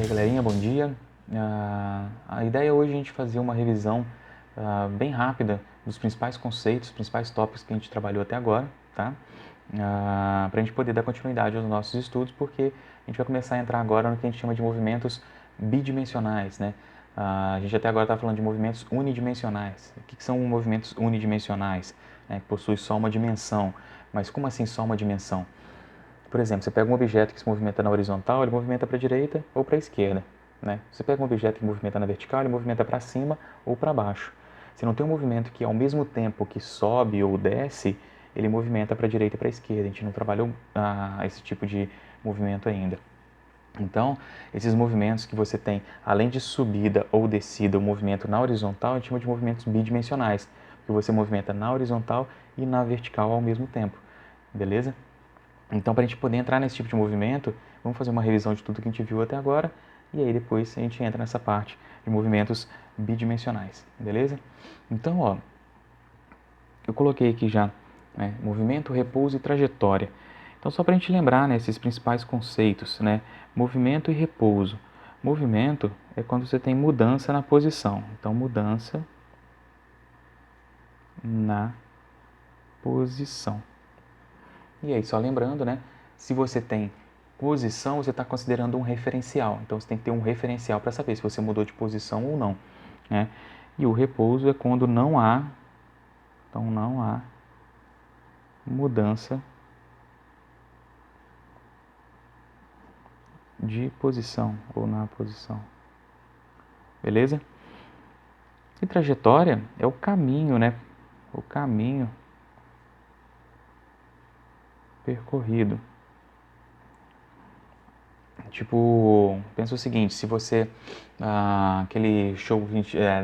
aí, galerinha, bom dia. A ideia hoje é a gente fazer uma revisão bem rápida dos principais conceitos, principais tópicos que a gente trabalhou até agora, tá? Para a gente poder dar continuidade aos nossos estudos, porque a gente vai começar a entrar agora no que a gente chama de movimentos bidimensionais, né? A gente até agora está falando de movimentos unidimensionais. O que são movimentos unidimensionais? Que possuem só uma dimensão. Mas como assim só uma dimensão? Por exemplo, você pega um objeto que se movimenta na horizontal, ele movimenta para a direita ou para a esquerda. Né? Você pega um objeto que movimenta na vertical, ele movimenta para cima ou para baixo. Se não tem um movimento que, ao mesmo tempo que sobe ou desce, ele movimenta para a direita e para a esquerda. A gente não trabalhou esse tipo de movimento ainda. Então, esses movimentos que você tem, além de subida ou descida, o movimento na horizontal, a gente chama de movimentos bidimensionais, que você movimenta na horizontal e na vertical ao mesmo tempo. Beleza? Então, para a gente poder entrar nesse tipo de movimento, vamos fazer uma revisão de tudo que a gente viu até agora e aí depois a gente entra nessa parte de movimentos bidimensionais, beleza? Então, ó, eu coloquei aqui já movimento, repouso e trajetória. Então, só para a gente lembrar esses principais conceitos, né? Movimento e repouso. Movimento é quando você tem mudança na posição. Então, mudança na posição. E aí, só lembrando, né? Se você tem posição, você está considerando um referencial. Então, você tem que ter um referencial para saber se você mudou de posição ou não. Né? E o repouso é quando não há, então não há mudança de posição ou na posição. Beleza? E trajetória é o caminho, né? O caminho percorrido. Tipo, pensa o seguinte, se você... aquele show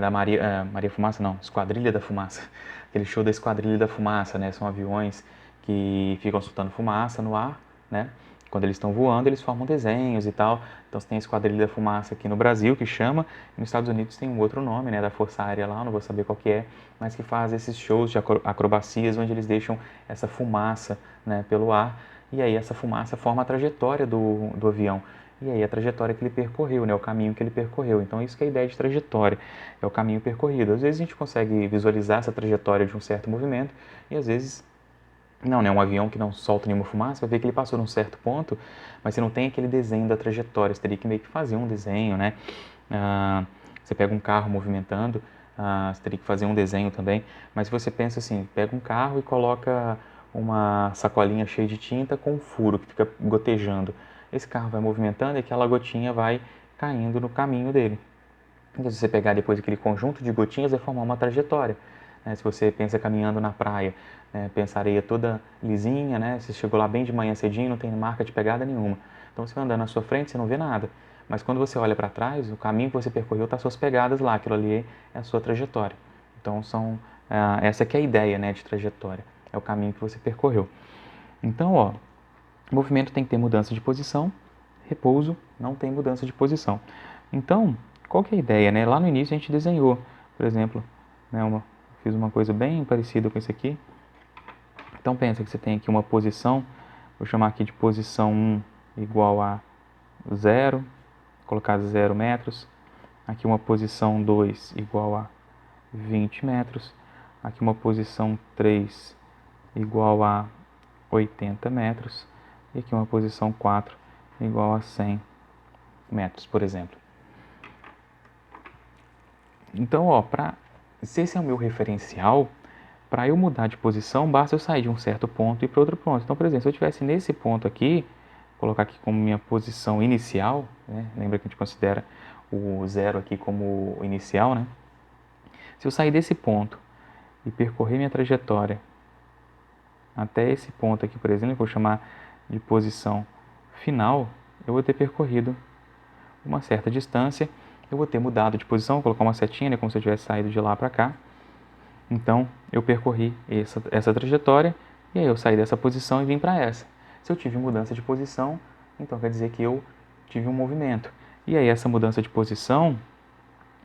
da Maria Fumaça, não, Esquadrilha da Fumaça. Aquele show da Esquadrilha da Fumaça, né? São aviões que ficam soltando fumaça no ar, né? Quando eles estão voando, eles formam desenhos e tal. Então, você tem a Esquadrilha da Fumaça aqui no Brasil, que chama. E nos Estados Unidos tem um outro nome, né? Da Força Aérea lá, não vou saber qual que é. Mas que faz esses shows de acrobacias, onde eles deixam essa fumaça, né, pelo ar. E aí essa fumaça forma a trajetória do avião. E aí a trajetória que ele percorreu, né, o caminho que ele percorreu. Então isso que é a ideia de trajetória, é o caminho percorrido. Às vezes a gente consegue visualizar essa trajetória de um certo movimento e às vezes não, né? Um avião que não solta nenhuma fumaça, vai ver que ele passou num certo ponto, mas você não tem aquele desenho da trajetória, você teria que meio que fazer um desenho, né? Você pega um carro movimentando, você teria que fazer um desenho também, mas se você pensa assim, pega um carro e coloca uma sacolinha cheia de tinta com um furo que fica gotejando. Esse carro vai movimentando e aquela gotinha vai caindo no caminho dele. Então, se você pegar depois aquele conjunto de gotinhas, vai formar uma trajetória. Se você pensa caminhando na praia, pensa a areia toda lisinha, né? Você chegou lá bem de manhã cedinho, não tem marca de pegada nenhuma. Então, você vai andando na sua frente, você não vê nada. Mas quando você olha para trás, o caminho que você percorreu está suas pegadas lá, aquilo ali é a sua trajetória. Então, essa que é a ideia, né, de trajetória, é o caminho que você percorreu. Então, ó, movimento tem que ter mudança de posição, repouso não tem mudança de posição. Então, qual que é a ideia, né? Lá no início a gente desenhou, por exemplo, né, fiz uma coisa bem parecida com isso aqui. Então pensa que você tem aqui uma posição, vou chamar aqui de posição 1 igual a 0, colocar 0 metros. Aqui uma posição 2 igual a 20 metros. Aqui uma posição 3 igual a 80 metros. E aqui uma posição 4 igual a 100 metros, por exemplo. Então, ó, se esse é o meu referencial, para eu mudar de posição, basta eu sair de um certo ponto e ir para outro ponto. Então, por exemplo, se eu estivesse nesse ponto aqui, colocar aqui como minha posição inicial, né? Lembra que a gente considera o 0 aqui como inicial, né? Se eu sair desse ponto e percorrer minha trajetória até esse ponto aqui, por exemplo, eu vou chamar de posição final, eu vou ter percorrido uma certa distância, eu vou ter mudado de posição, vou colocar uma setinha, né, como se eu tivesse saído de lá para cá. Então, eu percorri essa trajetória e aí eu saí dessa posição e vim para essa. Se eu tive mudança de posição, então quer dizer que eu tive um movimento. E aí essa mudança de posição,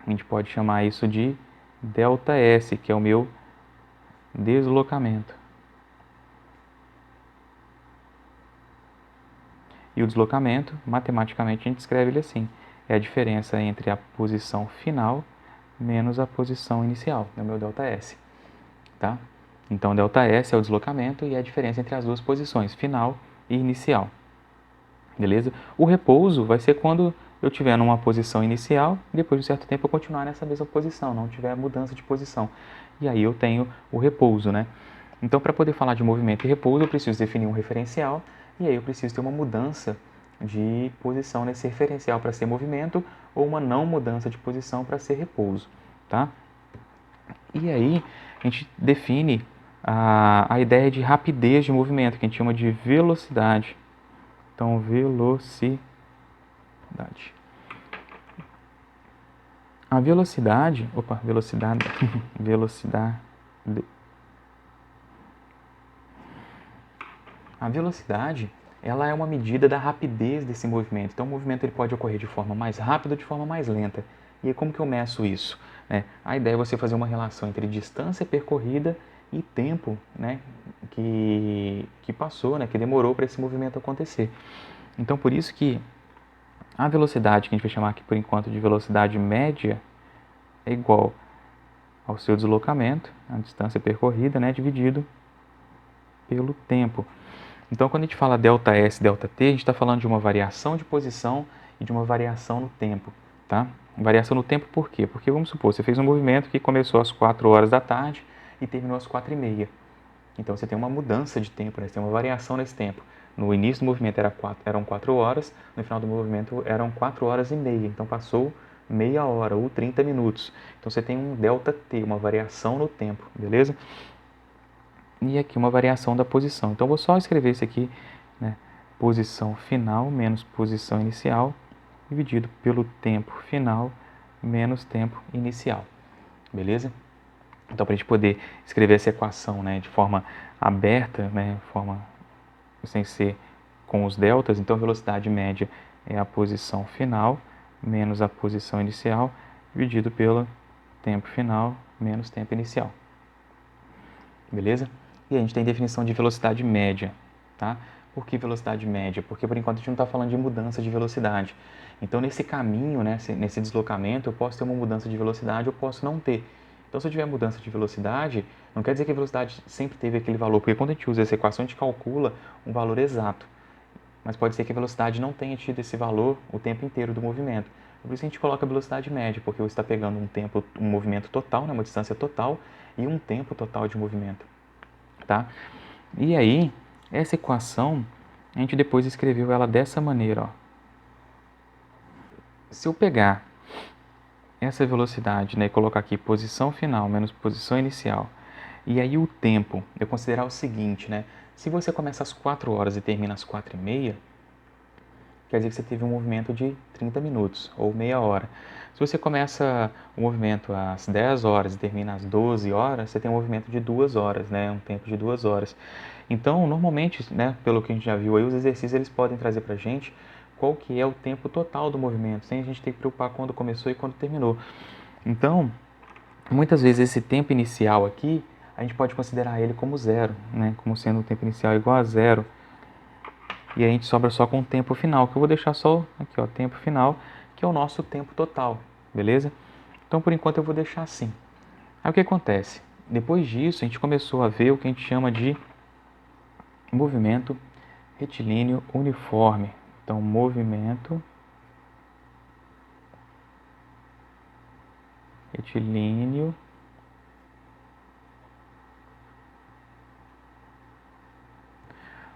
a gente pode chamar isso de ΔS, que é o meu deslocamento. E o deslocamento, matematicamente, a gente escreve ele assim. é a diferença entre a posição final menos a posição inicial, é o meu ΔS, tá? Então, ΔS é o deslocamento e é a diferença entre as duas posições, final e inicial, beleza? O repouso vai ser quando eu estiver numa posição inicial e depois de um certo tempo eu continuar nessa mesma posição, não tiver mudança de posição. E aí eu tenho o repouso, né? Então, para poder falar de movimento e repouso, eu preciso definir um referencial e aí eu preciso ter uma mudança de posição nesse referencial para ser movimento ou uma não mudança de posição para ser repouso, tá? E aí a gente define a ideia de rapidez de movimento, que a gente chama de velocidade. Então, velocidade. A velocidade, velocidade. A velocidade, ela é uma medida da rapidez desse movimento. Então, o movimento ele pode ocorrer de forma mais rápida ou de forma mais lenta. E aí, como que eu meço isso? A ideia é você fazer uma relação entre distância percorrida e tempo, né, que passou, né, que demorou para esse movimento acontecer. Então, por isso que a velocidade, que a gente vai chamar aqui por enquanto de velocidade média, é igual ao seu deslocamento, a distância percorrida, né, dividido pelo tempo. Então, quando a gente fala ΔS, ΔT, a gente está falando de uma variação de posição e de uma variação no tempo, tá? Variação no tempo por quê? Porque, vamos supor, você fez um movimento que começou às 4 horas da tarde e terminou às 4h30. Então, você tem uma mudança de tempo, né? Você tem uma variação nesse tempo. No início do movimento eram 4 horas, no final do movimento eram 4 horas e meia. Então, passou meia hora ou 30 minutos. Então, você tem um ΔT, uma variação no tempo, beleza? E aqui uma variação da posição. Então, eu vou só escrever isso aqui, né? Posição final menos posição inicial, dividido pelo tempo final menos tempo inicial. Beleza? Então, para a gente poder escrever essa equação, né, de forma aberta, né, forma sem ser com os deltas, então a velocidade média é a posição final menos a posição inicial, dividido pelo tempo final menos tempo inicial. Beleza? E a gente tem definição de velocidade média, tá? Por que velocidade média? Porque por enquanto a gente não está falando de mudança de velocidade. Então nesse caminho, né, nesse deslocamento, eu posso ter uma mudança de velocidade ou posso não ter. Então se eu tiver mudança de velocidade, não quer dizer que a velocidade sempre teve aquele valor, porque quando a gente usa essa equação a gente calcula um valor exato. Mas pode ser que a velocidade não tenha tido esse valor o tempo inteiro do movimento. Por isso a gente coloca a velocidade média, porque você está pegando um movimento total, né, uma distância total, e um tempo total de movimento. Tá? E aí, essa equação, a gente depois escreveu ela dessa maneira. Ó. Se eu pegar essa velocidade, né, e colocar aqui posição final menos posição inicial, e aí o tempo, eu considerar o seguinte, né? Se você começa às 4 horas e termina às 4h30, quer dizer que você teve um movimento de 30 minutos ou meia hora. Se você começa o movimento às 10 horas e termina às 12 horas, você tem um movimento de 2 horas, né? Um tempo de 2 horas. Então, normalmente, né, pelo que a gente já viu aí, os exercícios eles podem trazer pra gente qual que é o tempo total do movimento, sem a gente ter que preocupar quando começou e quando terminou. Então, muitas vezes esse tempo inicial aqui, a gente pode considerar ele como zero, né? Como sendo o tempo inicial igual a zero. E a gente sobra só com o tempo final, que eu vou deixar só aqui, ó, tempo final, que é o nosso tempo total, beleza? Então, por enquanto, eu vou deixar assim. Aí, o que acontece? Depois disso, a gente começou a ver o que a gente chama de movimento retilíneo uniforme. Então, movimento retilíneo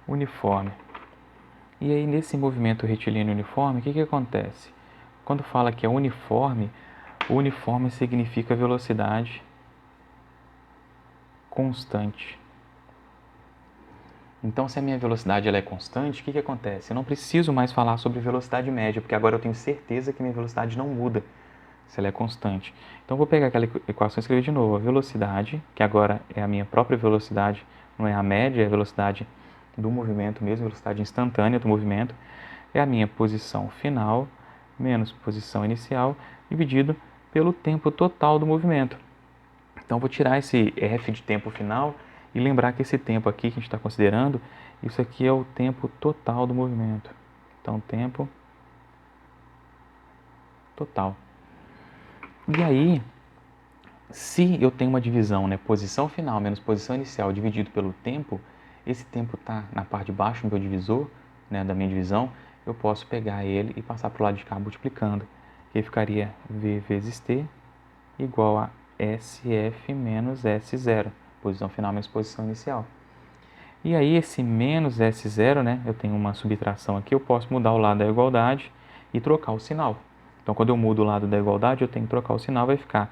uniforme. E aí, nesse movimento retilíneo uniforme, o que acontece? Quando fala que é uniforme, o uniforme significa velocidade constante. Então, se a minha velocidade ela é constante, o que acontece? Eu não preciso mais falar sobre velocidade média, porque agora eu tenho certeza que minha velocidade não muda se ela é constante. Então, eu vou pegar aquela equação e escrever de novo. A velocidade, que agora é a minha própria velocidade, não é a média, é a velocidade do movimento mesmo, velocidade instantânea do movimento, é a minha posição final menos posição inicial, dividido pelo tempo total do movimento. Então, vou tirar esse f de tempo final e lembrar que esse tempo aqui que a gente está considerando, isso aqui é o tempo total do movimento. Então, tempo total. E aí, se eu tenho uma divisão, né, posição final menos posição inicial dividido pelo tempo, esse tempo está na parte de baixo do meu divisor, né, da minha divisão, eu posso pegar ele e passar para o lado de cá multiplicando. Que aí ficaria V vezes T igual a SF menos S0, posição final menos posição inicial. E aí esse menos S0, né, eu tenho uma subtração aqui, eu posso mudar o lado da igualdade e trocar o sinal. Então quando eu mudo o lado da igualdade, eu tenho que trocar o sinal, vai ficar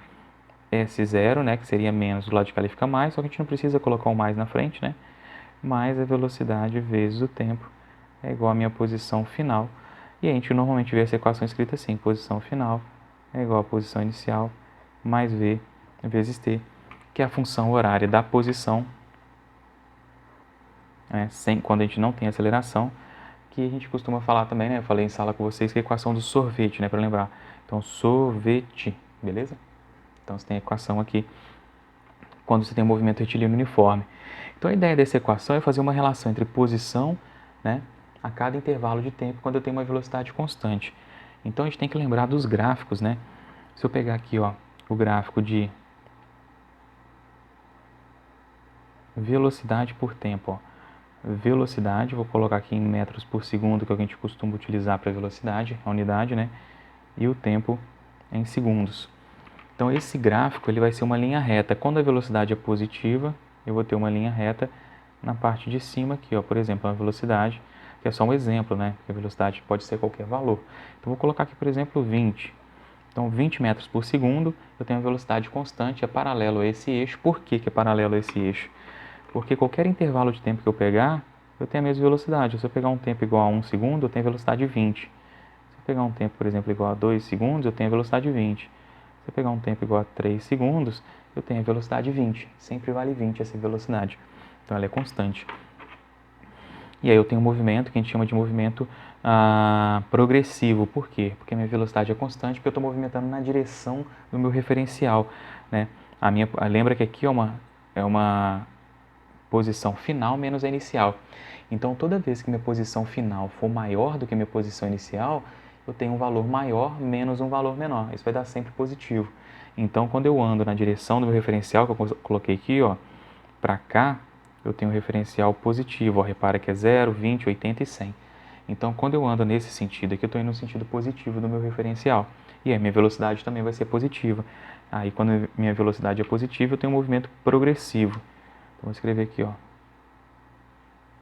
S0, né, que seria menos, do lado de cá ele fica mais, só que a gente não precisa colocar o mais na frente, né? Mais a velocidade vezes o tempo é igual à minha posição final. E a gente normalmente vê essa equação escrita assim, posição final é igual a posição inicial mais V vezes T, que é a função horária da posição, né, quando a gente não tem aceleração, que a gente costuma falar também, né? Eu falei em sala com vocês que é a equação do sorvete, né, para lembrar. Então, sorvete, beleza? Então, você tem a equação aqui quando você tem um movimento retilíneo uniforme. Então, a ideia dessa equação é fazer uma relação entre posição, né, a cada intervalo de tempo quando eu tenho uma velocidade constante. Então, a gente tem que lembrar dos gráficos, né? Se eu pegar aqui, ó, o gráfico de velocidade por tempo, ó. Velocidade, vou colocar aqui em metros por segundo, que é o que a gente costuma utilizar para velocidade, a unidade, né? E o tempo em segundos. Então, esse gráfico ele vai ser uma linha reta. Quando a velocidade é positiva, eu vou ter uma linha reta na parte de cima aqui, ó, por exemplo, a velocidade, que é só um exemplo, né? Porque a velocidade pode ser qualquer valor. Então, vou colocar aqui, por exemplo, 20. Então, 20 metros por segundo, eu tenho a velocidade constante, é paralelo a esse eixo. Por que é paralelo a esse eixo? Porque qualquer intervalo de tempo que eu pegar, eu tenho a mesma velocidade. Se eu pegar um tempo igual a 1 segundo, eu tenho a velocidade 20. Se eu pegar um tempo, por exemplo, igual a 2 segundos, eu tenho a velocidade 20. Se eu pegar um tempo igual a 3 segundos, eu tenho a velocidade 20. Sempre vale 20 essa velocidade. Então, ela é constante. E aí eu tenho um movimento que a gente chama de movimento progressivo. Por quê? Porque a minha velocidade é constante, porque eu estou movimentando na direção do meu referencial, né? Lembra que aqui é uma posição final menos a inicial. Então, toda vez que minha posição final for maior do que a minha posição inicial, eu tenho um valor maior menos um valor menor. Isso vai dar sempre positivo. Então, quando eu ando na direção do meu referencial, que eu coloquei aqui, ó, para cá, eu tenho um referencial positivo. Ó, repara que é 0, 20, 80 e 100. Então, quando eu ando nesse sentido aqui, eu estou indo no sentido positivo do meu referencial. E a minha velocidade também vai ser positiva. Aí, quando minha velocidade é positiva, eu tenho um movimento progressivo. Então, vou escrever aqui, ó,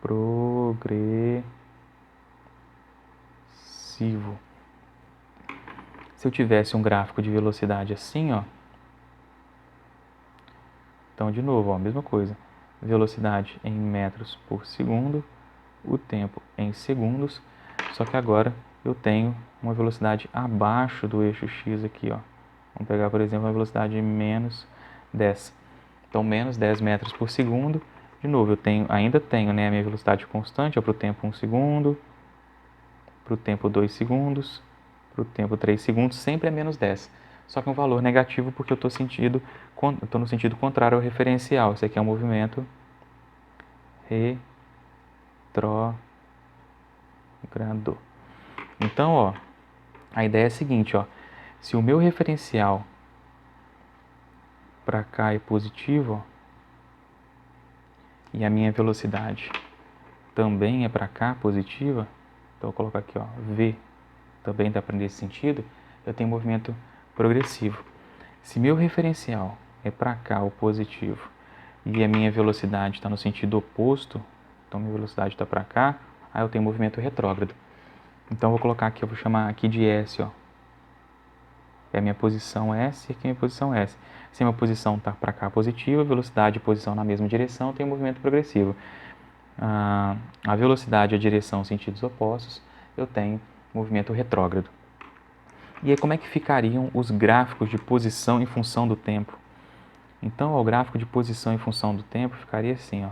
progressivo. Se eu tivesse um gráfico de velocidade assim, ó, então de novo, ó, mesma coisa, velocidade em metros por segundo, o tempo em segundos, só que agora eu tenho uma velocidade abaixo do eixo x aqui, ó. Vamos pegar, por exemplo, a velocidade menos 10. Então, menos 10 metros por segundo. De novo, ainda tenho, né, a minha velocidade constante, para o tempo 1 segundo, para o tempo 2 segundos, para o tempo 3 segundos, sempre é menos 10. Só que um valor negativo porque eu estou no sentido contrário ao referencial. Esse aqui é um movimento retrógrado. Então, ó, a ideia é a seguinte, ó, se o meu referencial para cá é positivo, ó, e a minha velocidade também é para cá positiva, então eu coloco aqui, ó, V também dá para nesse sentido, eu tenho um movimento progressivo. Se meu referencial é para cá o positivo e a minha velocidade está no sentido oposto, então minha velocidade está para cá, aí eu tenho um movimento retrógrado. Então eu vou colocar aqui, eu vou chamar aqui de S, ó. É a minha posição S e aqui a minha posição S. Se a minha posição está para cá positiva, velocidade e posição na mesma direção, tem um movimento progressivo. A velocidade e a direção sentidos opostos, eu tenho movimento retrógrado. E aí como é que ficariam os gráficos de posição em função do tempo? Então, ó, o gráfico de posição em função do tempo ficaria assim, ó.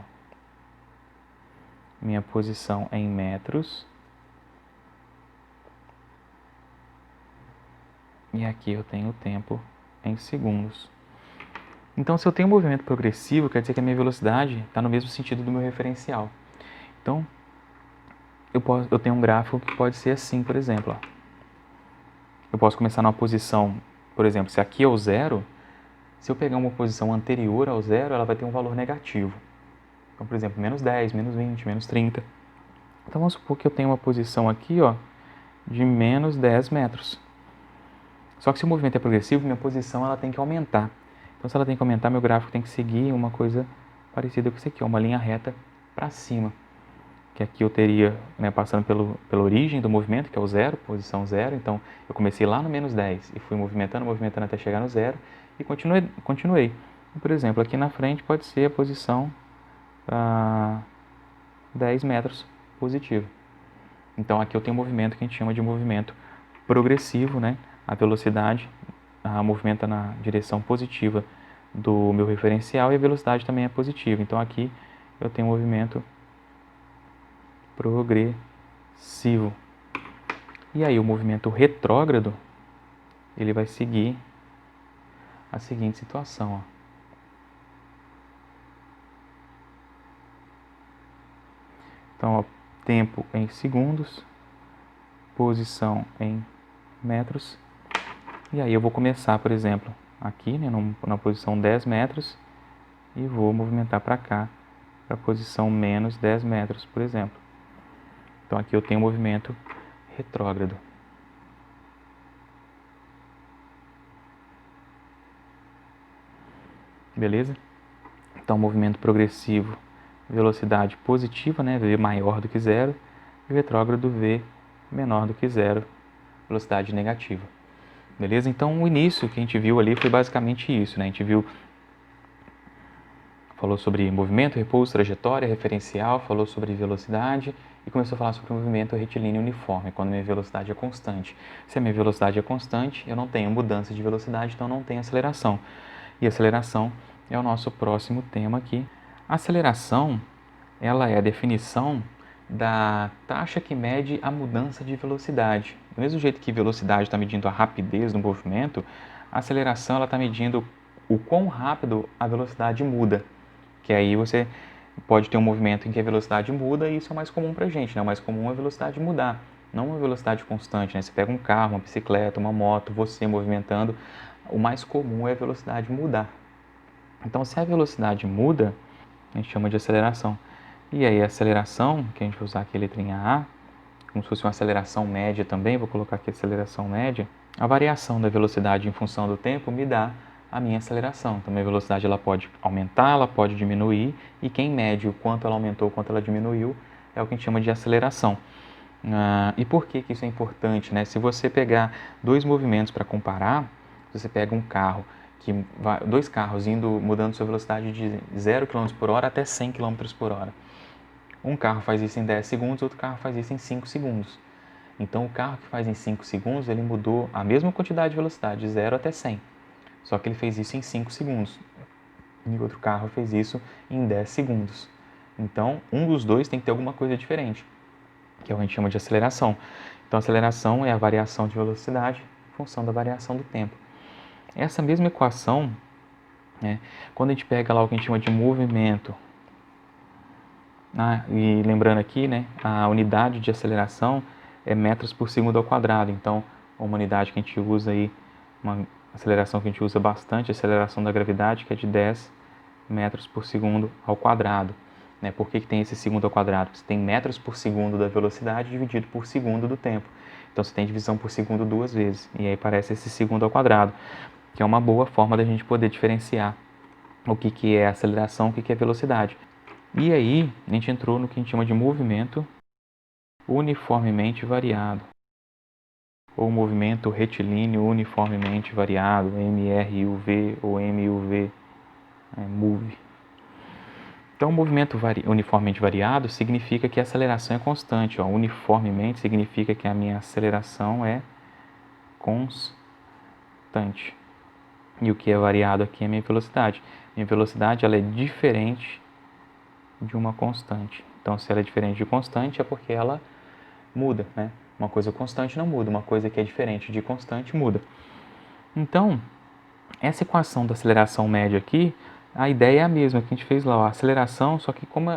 Minha posição em metros. E aqui eu tenho o tempo em segundos. Então, se eu tenho um movimento progressivo, quer dizer que a minha velocidade está no mesmo sentido do meu referencial. Então, eu tenho um gráfico que pode ser assim, por exemplo, ó. eu posso começar numa posição, por exemplo, se aqui é o zero, se eu pegar uma posição anterior ao zero, ela vai ter um valor negativo. Então, por exemplo, menos 10, menos 20, menos 30. Então, vamos supor que eu tenho uma posição aqui, ó, de menos 10 metros. Só que se o movimento é progressivo, minha posição ela tem que aumentar. Então, se ela tem que aumentar, meu gráfico tem que seguir uma coisa parecida com isso aqui, ó, uma linha reta para cima. Que aqui eu teria, né, passando pela origem do movimento, que é o zero, posição zero. Então, eu comecei lá no menos 10 e fui movimentando até chegar no zero e continuei. Por exemplo, aqui na frente pode ser a posição 10 metros positivo. Então, aqui eu tenho um movimento que a gente chama de movimento progressivo, né? A velocidade movimenta na direção positiva do meu referencial e a velocidade também é positiva. Então, aqui eu tenho um movimento progressivo. E aí o movimento retrógrado, ele vai seguir a seguinte situação, ó. Então, ó, tempo em segundos, posição em metros. E aí eu vou começar, por exemplo, aqui, né, na posição 10 metros e vou movimentar para cá, para a posição menos 10 metros, por exemplo. Então, aqui eu tenho um movimento retrógrado. Beleza? Então, movimento progressivo, velocidade positiva, né, v maior do que zero, e retrógrado, v menor do que zero, velocidade negativa. Beleza? Então, o início que a gente viu ali foi basicamente isso, né? A gente falou sobre movimento, repouso, trajetória, referencial, falou sobre velocidade e começou a falar sobre movimento retilíneo uniforme, quando a minha velocidade é constante. Se a minha velocidade é constante, eu não tenho mudança de velocidade, então não tenho aceleração. E aceleração é o nosso próximo tema aqui. A aceleração, ela é a definição da taxa que mede a mudança de velocidade. Do mesmo jeito que velocidade está medindo a rapidez do movimento, a aceleração está medindo o quão rápido a velocidade muda. Que aí você pode ter um movimento em que a velocidade muda e isso é o mais comum para a gente, né? O mais comum é a velocidade mudar, não uma velocidade constante, né? Você pega um carro, uma bicicleta, uma moto, você movimentando, o mais comum é a velocidade mudar. Então, se a velocidade muda, a gente chama de aceleração. E aí a aceleração, que a gente vai usar aqui a letrinha A, como se fosse uma aceleração média também, vou colocar aqui a aceleração média, a variação da velocidade em função do tempo me dá a minha aceleração. Então, minha velocidade ela pode aumentar, ela pode diminuir, e quem mede o quanto ela aumentou, o quanto ela diminuiu, é o que a gente chama de aceleração. E por que isso é importante, né? Se você pegar dois movimentos para comparar, você pega um carro, dois carros mudando sua velocidade de 0 km por hora até 100 km por hora. Um carro faz isso em 10 segundos, outro carro faz isso em 5 segundos. Então, o carro que faz em 5 segundos, ele mudou a mesma quantidade de velocidade, de 0 até 100. Só que ele fez isso em 5 segundos. E outro carro fez isso em 10 segundos. Então, um dos dois tem que ter alguma coisa diferente, que é o que a gente chama de aceleração. Então, a aceleração é a variação de velocidade em função da variação do tempo. Essa mesma equação, né, quando a gente pega lá o que a gente chama de movimento, e lembrando aqui, né, a unidade de aceleração é metros por segundo ao quadrado. Então, uma unidade que a gente usa aí, uma aceleração que a gente usa bastante, a aceleração da gravidade, que é de 10 metros por segundo ao quadrado. Né? Por que tem esse segundo ao quadrado? Porque você tem metros por segundo da velocidade dividido por segundo do tempo. Então, você tem divisão por segundo duas vezes. E aí aparece esse segundo ao quadrado, que é uma boa forma da gente poder diferenciar o que é aceleração, o que é velocidade. E aí, a gente entrou no que a gente chama de movimento uniformemente variado, ou movimento retilíneo uniformemente variado, MRUV ou MUV, MUV. Então, o movimento uniformemente variado significa que a aceleração é constante. Ó. Uniformemente significa que a minha aceleração é constante. E o que é variado aqui é a minha velocidade. Minha velocidade ela é diferente de uma constante. Então, se ela é diferente de constante, é porque ela muda, né? Uma coisa constante não muda, uma coisa que é diferente de constante muda. Então, essa equação da aceleração média aqui, a ideia é a mesma que a gente fez lá, a aceleração, só que como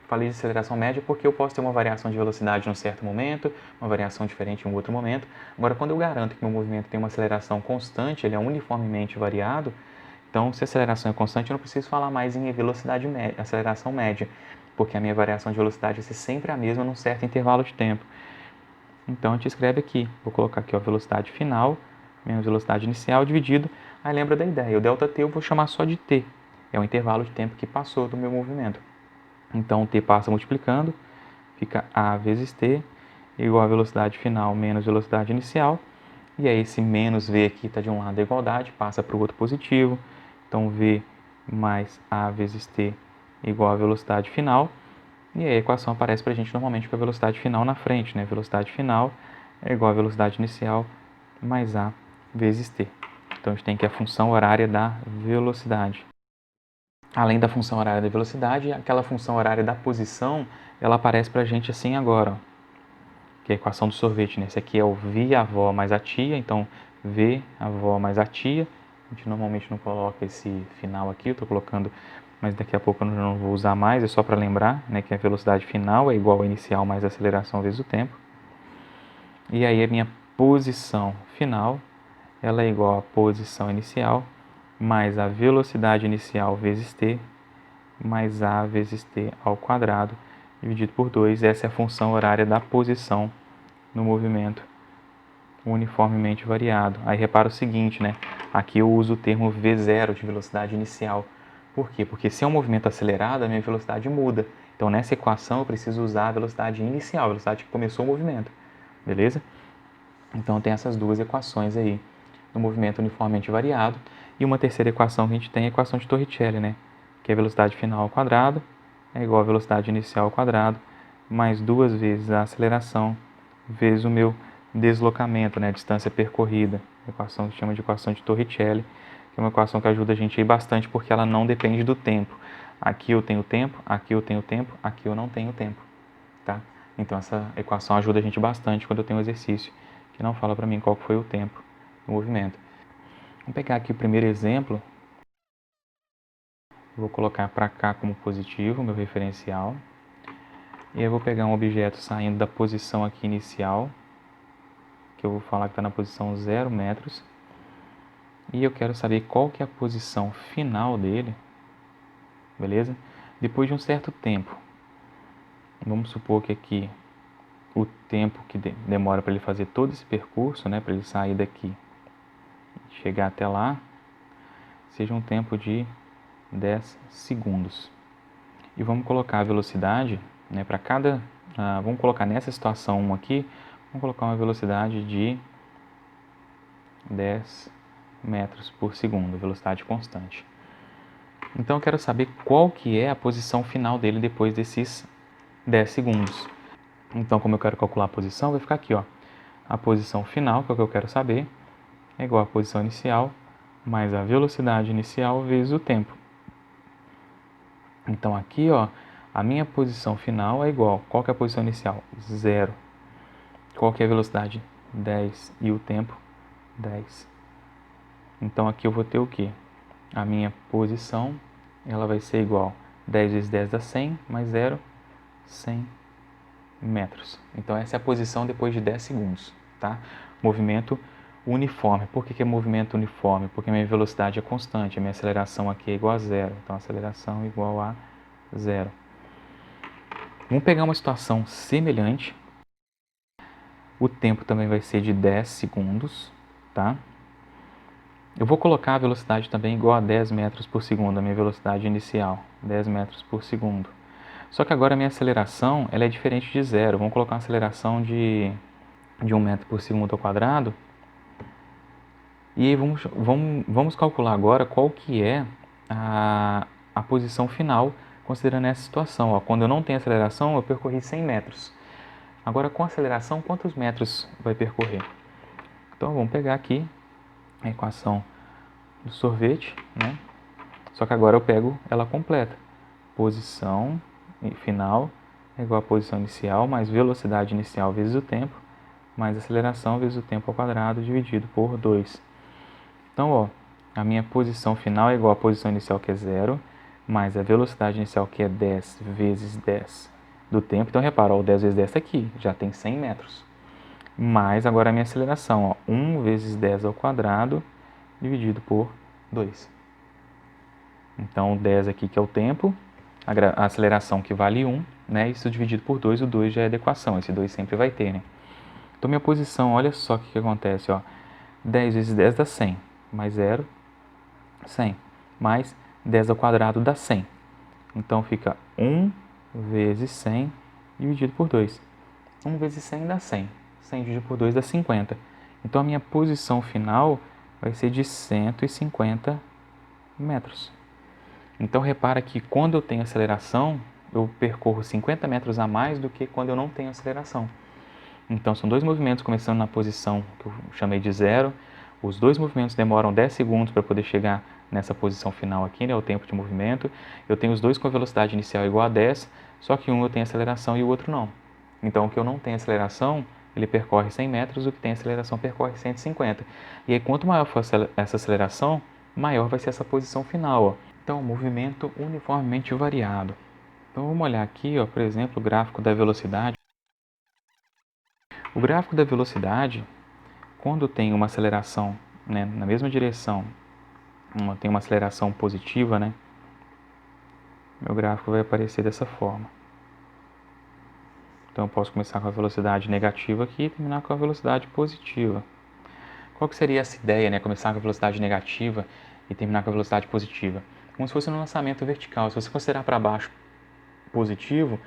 falei de aceleração média porque eu posso ter uma variação de velocidade em um certo momento, uma variação diferente em um outro momento. Agora, quando eu garanto que meu movimento tem uma aceleração constante, ele é uniformemente variado, então, se a aceleração é constante, eu não preciso falar mais em velocidade média, aceleração média, porque a minha variação de velocidade vai ser sempre a mesma num certo intervalo de tempo. Então, a gente escreve aqui, vou colocar aqui a velocidade final, menos velocidade inicial, dividido, aí lembra da ideia, o ΔT eu vou chamar só de t, é o intervalo de tempo que passou do meu movimento. Então, t passa multiplicando, fica a vezes t, igual a velocidade final menos velocidade inicial, e aí esse menos v aqui está de um lado da igualdade, passa para o outro positivo, então v mais a vezes t igual a velocidade final, e aí a equação aparece para a gente normalmente com a velocidade final na frente, né? Velocidade final é igual a velocidade inicial mais a vezes t. Então a gente tem aqui a função horária da velocidade. Além da função horária da velocidade, aquela função horária da posição, ela aparece para a gente assim agora, ó, que é a equação do sorvete, né? Esse aqui é o v avó mais a tia, então v avó mais a tia. A gente normalmente não coloca esse final aqui, eu estou colocando, mas daqui a pouco eu não vou usar mais, é só para lembrar, né, que a velocidade final é igual ao inicial mais a aceleração vezes o tempo. E aí a minha posição final, ela é igual à posição inicial mais a velocidade inicial vezes t, mais a vezes t ao quadrado, dividido por 2. Essa é a função horária da posição no movimento uniformemente variado. Aí repara o seguinte, né? Aqui eu uso o termo V0 de velocidade inicial. Por quê? Porque se é um movimento acelerado, a minha velocidade muda. Então nessa equação eu preciso usar a velocidade inicial, a velocidade que começou o movimento. Beleza? Então tem essas duas equações aí no movimento uniformemente variado. E uma terceira equação que a gente tem é a equação de Torricelli, né? Que é a velocidade final ao quadrado é igual à velocidade inicial ao quadrado mais 2 vezes a aceleração vezes o meu deslocamento, né, a distância percorrida, a equação que chama de equação de Torricelli, que é uma equação que ajuda a gente aí bastante porque ela não depende do tempo. Aqui eu tenho tempo, aqui eu tenho tempo, aqui eu não tenho tempo, tá? Então essa equação ajuda a gente bastante quando eu tenho um exercício que não fala para mim qual foi o tempo do movimento. Vamos pegar aqui o primeiro exemplo, vou colocar para cá como positivo, meu referencial, e eu vou pegar um objeto saindo da posição aqui inicial, que eu vou falar que está na posição 0 metros, e eu quero saber qual que é a posição final dele, beleza? Depois de um certo tempo. Vamos supor que aqui o tempo que demora para ele fazer todo esse percurso, né, para ele sair daqui e chegar até lá, seja um tempo de 10 segundos. E vamos colocar a velocidade, né, para cada... vamos colocar nessa situação 1 aqui, vamos colocar uma velocidade de 10 metros por segundo, velocidade constante. Então eu quero saber qual que é a posição final dele depois desses 10 segundos. Então, como eu quero calcular a posição, vai ficar aqui, ó. A posição final, que é o que eu quero saber, é igual à posição inicial mais a velocidade inicial vezes o tempo. Então aqui, ó, a minha posição final é igual. Qual que é a posição inicial? 0. Qual que é a velocidade? 10. E o tempo? 10. Então aqui eu vou ter o quê? A minha posição, ela vai ser igual 10 vezes 10 dá 100, mais 0, 100 metros. Então essa é a posição depois de 10 segundos, tá? Movimento uniforme. Por que é movimento uniforme? Porque a minha velocidade é constante, a minha aceleração aqui é igual a 0. Então a aceleração é igual a 0. Vamos pegar uma situação semelhante. O tempo também vai ser de 10 segundos, tá? Eu vou colocar a velocidade também igual a 10 metros por segundo, a minha velocidade inicial, 10 metros por segundo. Só que agora a minha aceleração ela é diferente de 0. Vamos colocar uma aceleração de 1 metro por segundo ao quadrado. E aí vamos calcular agora qual que é a posição final, considerando essa situação. Ó, quando eu não tenho aceleração, eu percorri 100 metros. Agora, com aceleração, quantos metros vai percorrer? Então, vamos pegar aqui a equação do sorvete, né? Só que agora eu pego ela completa. Posição final é igual a posição inicial mais velocidade inicial vezes o tempo, mais aceleração vezes o tempo ao quadrado, dividido por 2. Então, ó, a minha posição final é igual à posição inicial, que é 0, mais a velocidade inicial, que é 10 vezes 10 do tempo. Então, repara, ó, o 10 vezes 10 está aqui, já tem 100 metros. Mais agora a minha aceleração, ó, 1 vezes 10 ao quadrado, dividido por 2. Então, o 10 aqui que é o tempo, a aceleração que vale 1, né? Isso dividido por 2, o 2 já é da equação, esse 2 sempre vai ter, né? Então, minha posição, olha só o que acontece, ó. 10 vezes 10 dá 100, mais 0, 100, mais 10 ao quadrado dá 100. Então, fica 1 vezes 100 dividido por 2. 1 vezes 100 dá 100. 100 dividido por 2 dá 50. Então, a minha posição final vai ser de 150 metros. Então, repara que quando eu tenho aceleração, eu percorro 50 metros a mais do que quando eu não tenho aceleração. Então, são dois movimentos começando na posição que eu chamei de 0. Os dois movimentos demoram 10 segundos para poder chegar nessa posição final aqui, né, o tempo de movimento. Eu tenho os dois com a velocidade inicial igual a 10, só que um eu tenho aceleração e o outro não. Então, o que eu não tenho aceleração, ele percorre 100 metros, o que tem aceleração percorre 150. E aí, quanto maior for essa aceleração, maior vai ser essa posição final, ó. Então, movimento uniformemente variado. Então, vamos olhar aqui, ó, por exemplo, o gráfico da velocidade. O gráfico da velocidade, quando tem uma aceleração, né, na mesma direção, tem uma aceleração positiva, né, meu gráfico vai aparecer dessa forma. Então, eu posso começar com a velocidade negativa aqui e terminar com a velocidade positiva. Qual que seria essa ideia, né, começar com a velocidade negativa e terminar com a velocidade positiva? Como se fosse um lançamento vertical. Se você considerar para baixo positivo,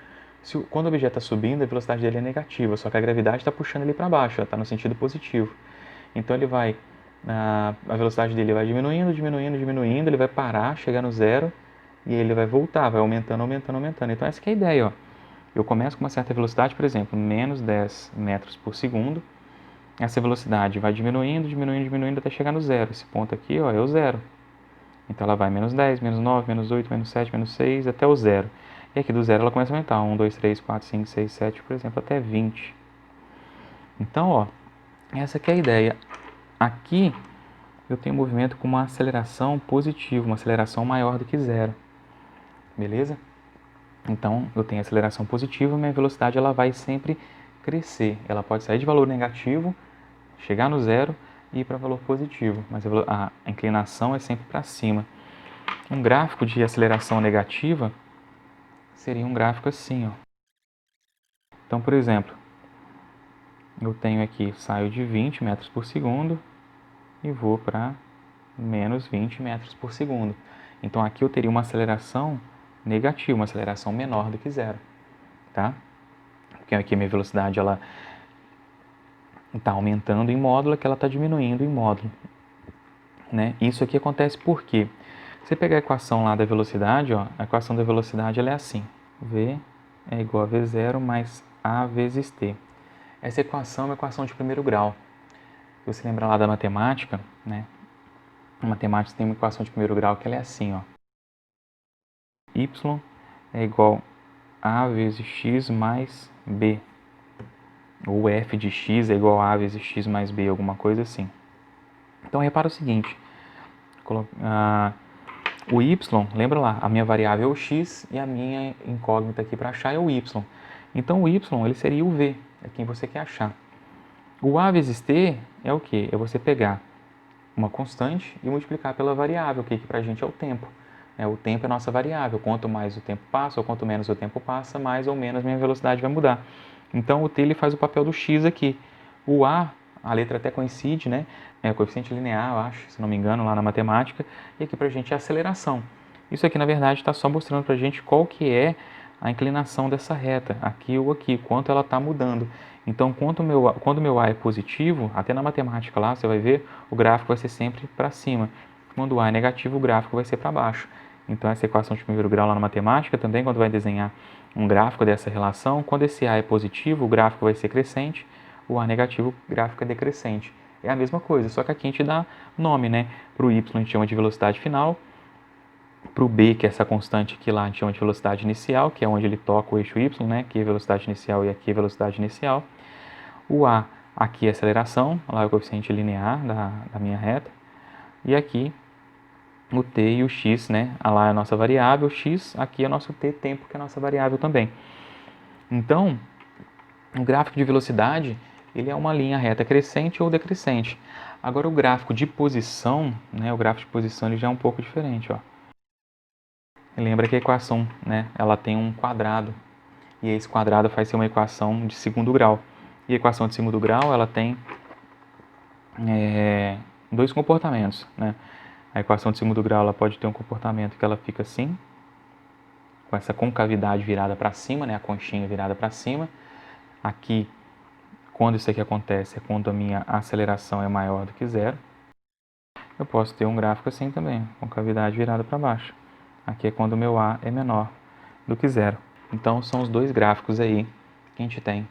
quando o objeto está subindo, a velocidade dele é negativa, só que a gravidade está puxando ele para baixo, ela está no sentido positivo. Então ele vai, a velocidade dele vai diminuindo, diminuindo, diminuindo, ele vai parar, chegar no zero e ele vai voltar, vai aumentando, aumentando, aumentando. Então essa que é a ideia, ó. Eu começo com uma certa velocidade, por exemplo, menos 10 metros por segundo. Essa velocidade vai diminuindo, diminuindo, diminuindo até chegar no zero. Esse ponto aqui, ó, é o zero. Então ela vai menos 10, menos 9, menos 8, menos 7, menos 6, até o zero. E aqui do zero ela começa a aumentar. 1, 2, 3, 4, 5, 6, 7, por exemplo, até 20. Então, ó, essa aqui é a ideia. Aqui eu tenho um movimento com uma aceleração positiva, uma aceleração maior do que zero. Beleza? Então, eu tenho aceleração positiva, minha velocidade ela vai sempre crescer. Ela pode sair de valor negativo, chegar no zero e ir para valor positivo, mas a inclinação é sempre para cima. Um gráfico de aceleração negativa seria um gráfico assim, ó. Então, por exemplo, eu tenho aqui, saio de 20 metros por segundo e vou para menos 20 metros por segundo. Então, aqui eu teria uma aceleração negativa, uma aceleração menor do que zero, tá? Porque aqui a minha velocidade ela está aumentando em módulo, que ela está diminuindo em módulo, né? Isso aqui acontece por quê? Você pegar a equação lá da velocidade, ó, a equação da velocidade ela é assim: V é igual a V0 mais A vezes T. Essa equação é uma equação de primeiro grau. Se você lembrar lá da matemática, né? A matemática tem uma equação de primeiro grau que ela é assim, ó. Y é igual a vezes x mais b. Ou f de x é igual a vezes x mais b, alguma coisa assim. Então, repara o seguinte. O y, lembra lá, a minha variável é o x e a minha incógnita aqui para achar é o y. Então, o y ele seria o v, é quem você quer achar. O a vezes t é o quê? É você pegar uma constante e multiplicar pela variável, que para a gente é o tempo. O tempo é a nossa variável. Quanto mais o tempo passa ou quanto menos o tempo passa, mais ou menos minha velocidade vai mudar. Então, o t ele faz o papel do x aqui. O a letra até coincide, né? É coeficiente linear, eu acho, se não me engano, lá na matemática. E aqui para a gente é a aceleração. Isso aqui, na verdade, está só mostrando para a gente qual que é a inclinação dessa reta, aqui ou aqui, quanto ela está mudando. Então, quando o meu A é positivo, até na matemática lá, você vai ver, o gráfico vai ser sempre para cima. Quando o A é negativo, o gráfico vai ser para baixo. Então, essa equação de primeiro grau lá na matemática, também quando vai desenhar um gráfico dessa relação, quando esse A é positivo, o gráfico vai ser crescente, o A negativo, o gráfico é decrescente. É a mesma coisa, só que aqui a gente dá nome, né? Para o Y a gente chama de velocidade final, para o B, que é essa constante aqui lá, a gente chama de velocidade inicial, que é onde ele toca o eixo Y, né? Aqui é velocidade inicial e aqui é velocidade inicial. O A, aqui é aceleração, lá é o coeficiente linear da minha reta. E aqui o t e o x, né? Lá é a nossa variável, x, aqui é nosso t, tempo, que é a nossa variável também. Então, o gráfico de velocidade, ele é uma linha reta crescente ou decrescente. Agora, o gráfico de posição, né? O gráfico de posição ele já é um pouco diferente, ó. Lembra que a equação, né? Ela tem um quadrado, e esse quadrado faz ser uma equação de segundo grau. E a equação de segundo grau, ela tem dois comportamentos, né? A equação de segundo grau ela pode ter um comportamento que ela fica assim, com essa concavidade virada para cima, né? A conchinha virada para cima. Aqui, quando isso aqui acontece, é quando a minha aceleração é maior do que zero. Eu posso ter um gráfico assim também, concavidade virada para baixo. Aqui é quando o meu A é menor do que zero. Então, são os dois gráficos aí que a gente tem,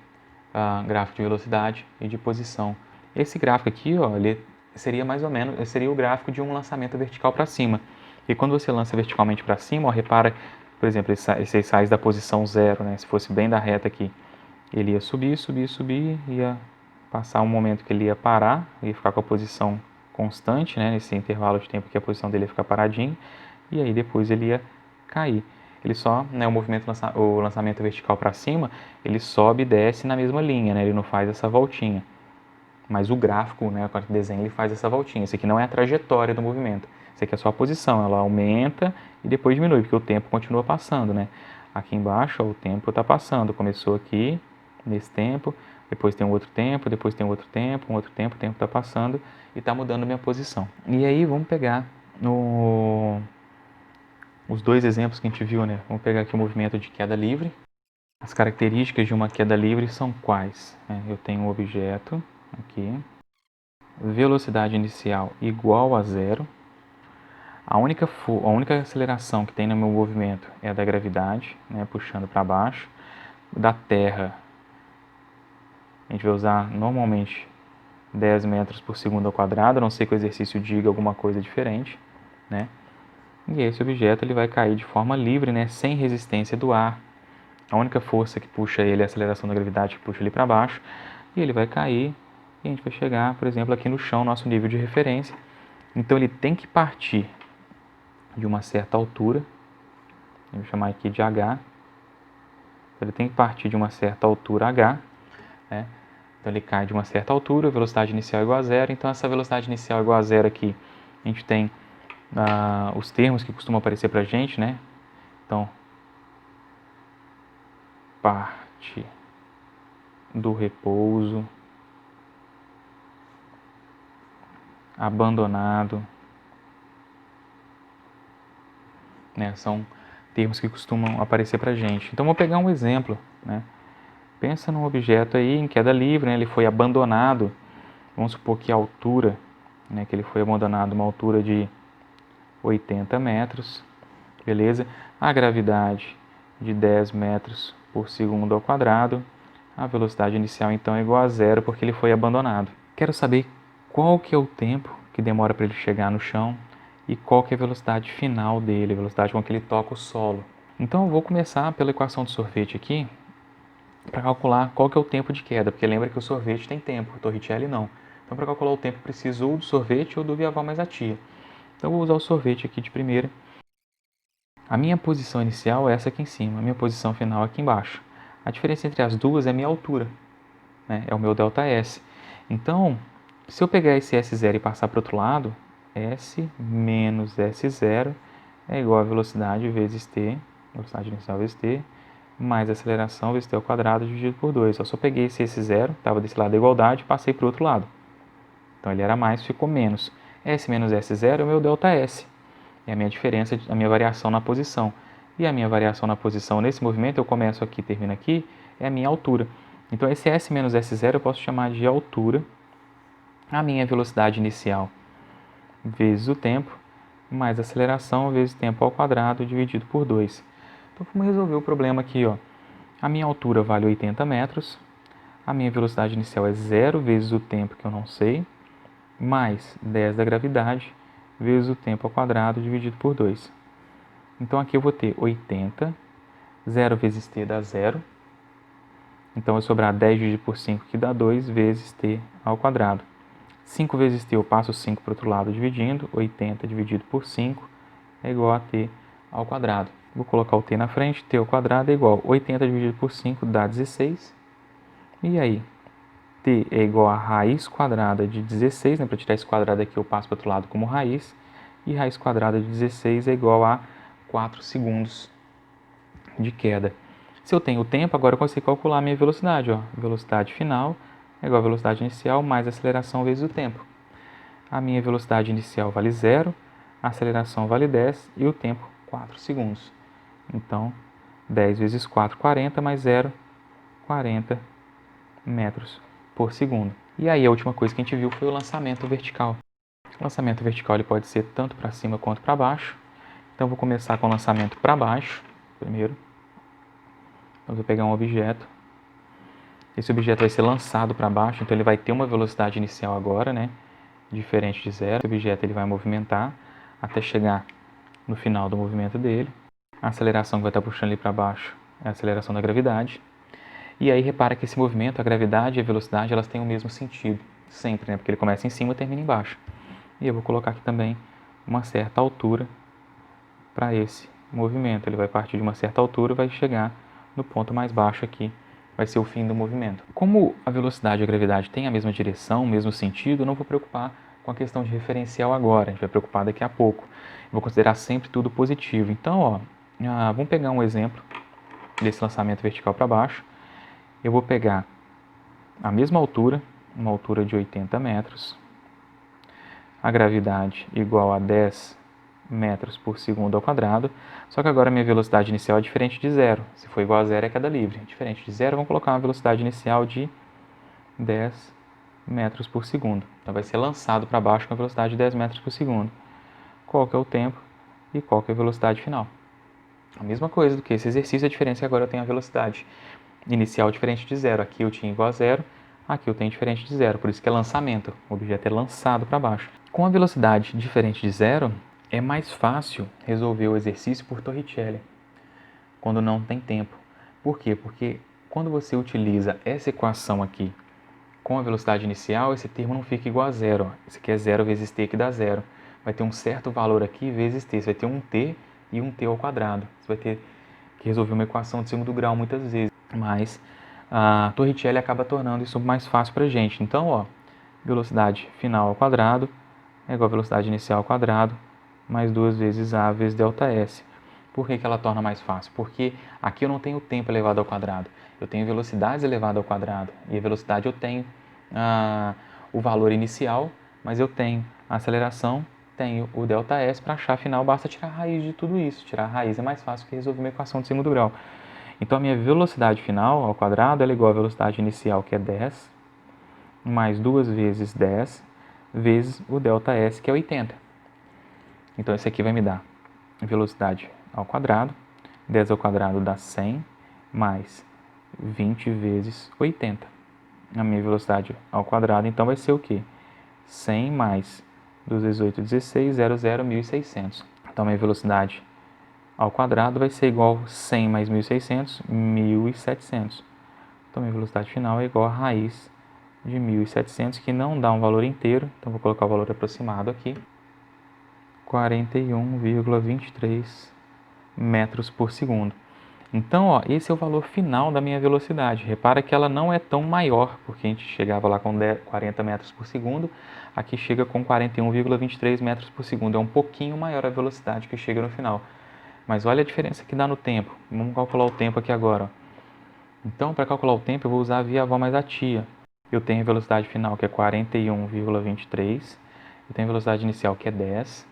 gráfico de velocidade e de posição. Esse gráfico aqui, ó, ele seria mais ou menos, seria o gráfico de um lançamento vertical para cima. E quando você lança verticalmente para cima, ó, repara, por exemplo, esse sai da posição zero, né? Se fosse bem da reta aqui, ele ia subir, subir, subir, ia passar um momento que ele ia parar, ia ficar com a posição constante, né? Nesse intervalo de tempo que a posição dele ia ficar paradinho, e aí depois ele ia cair. Ele só, né, o lançamento vertical para cima, ele sobe e desce na mesma linha, né? Ele não faz essa voltinha. Mas o gráfico, né, o desenho, ele faz essa voltinha. Isso aqui não é a trajetória do movimento. Isso aqui é só a posição. Ela aumenta e depois diminui, porque o tempo continua passando, né? Aqui embaixo, ó, o tempo está passando. Começou aqui, nesse tempo, depois tem um outro tempo, depois tem outro tempo, um outro tempo, o tempo está passando e está mudando a minha posição. E aí, vamos pegar os dois exemplos que a gente viu, né? Vamos pegar aqui o movimento de queda livre. As características de uma queda livre são quais? Eu tenho um objeto aqui, velocidade inicial igual a zero. A única aceleração que tem no meu movimento é a da gravidade, né, puxando para baixo. Da terra, a gente vai usar normalmente 10 metros por segundo ao quadrado, a não ser que o exercício diga alguma coisa diferente, né? E esse objeto ele vai cair de forma livre, né, sem resistência do ar. A única força que puxa ele é a aceleração da gravidade que puxa ele para baixo. E ele vai cair e a gente vai chegar, por exemplo, aqui no chão, nosso nível de referência. Então ele tem que partir de uma certa altura, eu vou chamar aqui de H. Ele tem que partir de uma certa altura H, né? Então ele cai de uma certa altura, velocidade inicial igual a zero. Então essa velocidade inicial igual a zero aqui, a gente tem os termos que costumam aparecer para a gente, né? Então, parte do repouso, abandonado, né? São termos que costumam aparecer para a gente. Então, vou pegar um exemplo, né? Pensa num objeto aí em queda livre, né? Ele foi abandonado, vamos supor que a altura, né? Que ele foi abandonado uma altura de 80 metros, beleza? A gravidade de 10 metros por segundo ao quadrado. A velocidade inicial, então, é igual a zero, porque ele foi abandonado. Quero saber qual que é o tempo que demora para ele chegar no chão e qual que é a velocidade final dele, a velocidade com que ele toca o solo. Então, eu vou começar pela equação de sorvete aqui, para calcular qual que é o tempo de queda, porque lembra que o sorvete tem tempo, o Torricelli não. Então, para calcular o tempo, preciso ou do sorvete ou do Viaval mais a tia. Então, eu vou usar o sorvete aqui de primeira. A minha posição inicial é essa aqui em cima, a minha posição final é aqui embaixo. A diferença entre as duas é a minha altura, né? É o meu ΔS. Então, se eu pegar esse S0 e passar para o outro lado, S menos S0 é igual a velocidade vezes T, velocidade inicial vezes T, mais aceleração vezes T ao quadrado dividido por 2. Eu só peguei esse S0, estava desse lado da igualdade, e passei para o outro lado. Então, ele era mais, ficou menos. S menos S0 é o meu ΔS. É a minha diferença, a minha variação na posição. E a minha variação na posição nesse movimento, eu começo aqui, termino aqui, é a minha altura. Então, esse S menos S0 eu posso chamar de altura, a minha velocidade inicial vezes o tempo, mais aceleração vezes tempo ao quadrado dividido por 2. Então, vamos resolver o problema aqui, ó. A minha altura vale 80 metros, a minha velocidade inicial é 0 vezes o tempo que eu não sei, mais 10 da gravidade, vezes o tempo ao quadrado dividido por 2. Então, aqui eu vou ter 80, 0 vezes t dá 0. Então, vai sobrar 10 dividido por 5, que dá 2, vezes t ao quadrado. 5 vezes t, eu passo 5 para o outro lado dividindo, 80 dividido por 5 é igual a t ao quadrado. Vou colocar o t na frente, t ao quadrado é igual a 80 dividido por 5 dá 16. E aí, t é igual a raiz quadrada de 16, né? Para tirar esse quadrado aqui eu passo para o outro lado como raiz. E raiz quadrada de 16 é igual a 4 segundos de queda. Se eu tenho o tempo, agora eu consigo calcular a minha velocidade. Ó. Velocidade final é igual a velocidade inicial mais a aceleração vezes o tempo. A minha velocidade inicial vale 0, a aceleração vale 10 e o tempo 4 segundos. Então, 10 vezes 4, 40, mais 0, 40 metros por segundo. E aí a última coisa que a gente viu foi o lançamento vertical. O lançamento vertical ele pode ser tanto para cima quanto para baixo. Então, eu vou começar com o lançamento para baixo primeiro. Eu vou pegar um objeto. Esse objeto vai ser lançado para baixo, então ele vai ter uma velocidade inicial agora, né? Diferente de zero. Esse objeto ele vai movimentar até chegar no final do movimento dele. A aceleração que vai estar puxando ele para baixo é a aceleração da gravidade. E aí repara que esse movimento, a gravidade e a velocidade, elas têm o mesmo sentido, sempre, né? Porque ele começa em cima e termina embaixo. E eu vou colocar aqui também uma certa altura para esse movimento. Ele vai partir de uma certa altura e vai chegar no ponto mais baixo aqui, vai ser o fim do movimento. Como a velocidade e a gravidade têm a mesma direção, o mesmo sentido, eu não vou preocupar com a questão de referencial agora, a gente vai preocupar daqui a pouco. Eu vou considerar sempre tudo positivo. Então, ó, vamos pegar um exemplo desse lançamento vertical para baixo. Eu vou pegar a mesma altura, uma altura de 80 metros, a gravidade igual a 10 metros por segundo ao quadrado, só que agora a minha velocidade inicial é diferente de zero. Se for igual a zero é queda livre. Diferente de zero, vamos colocar uma velocidade inicial de 10 metros por segundo. Então vai ser lançado para baixo com a velocidade de 10 metros por segundo. Qual que é o tempo e qual que é a velocidade final? A mesma coisa do que esse exercício, a diferença é que agora eu tenho a velocidade inicial diferente de zero. Aqui eu tinha igual a zero, aqui eu tenho diferente de zero, por isso que é lançamento. O objeto é lançado para baixo. Com a velocidade diferente de zero, é mais fácil resolver o exercício por Torricelli, quando não tem tempo. Por quê? Porque quando você utiliza essa equação aqui com a velocidade inicial, esse termo não fica igual a zero. Esse aqui é 0 vezes t, que dá zero. Vai ter um certo valor aqui vezes t. Você vai ter um t e um t ao quadrado. Você vai ter que resolver uma equação de segundo grau muitas vezes. Mas a Torricelli acaba tornando isso mais fácil para a gente. Então, ó, velocidade final ao quadrado é igual a velocidade inicial ao quadrado mais 2 vezes a vezes ΔS. Por que ela torna mais fácil? Porque aqui eu não tenho tempo elevado ao quadrado, eu tenho velocidades elevadas ao quadrado. E a velocidade eu tenho o valor inicial, mas eu tenho a aceleração, tenho o ΔS. Para achar a final, basta tirar a raiz de tudo isso. Tirar a raiz é mais fácil que resolver uma equação de segundo grau. Então a minha velocidade final ao quadrado é igual à velocidade inicial, que é 10, mais 2 vezes 10, vezes o ΔS, que é 80. Então, esse aqui vai me dar velocidade ao quadrado. 10 ao quadrado dá 100, mais 20 vezes 80. A minha velocidade ao quadrado, então, vai ser o quê? 100 mais 2 vezes 8, 16, 00, 1.600. Então, a minha velocidade ao quadrado vai ser igual a 100 mais 1.600, 1.700. Então, a minha velocidade final é igual a raiz de 1.700, que não dá um valor inteiro. Então, vou colocar o valor aproximado aqui. 41,23 metros por segundo. Então, ó, esse é o valor final da minha velocidade. Repara que ela não é tão maior, porque a gente chegava lá com 40 metros por segundo, aqui chega com 41,23 metros por segundo. É um pouquinho maior a velocidade que chega no final. Mas olha a diferença que dá no tempo. Vamos calcular o tempo aqui agora. Ó. Então, para calcular o tempo, eu vou usar a via avó mais a tia. Eu tenho a velocidade final, que é 41,23. Eu tenho a velocidade inicial, que é 10.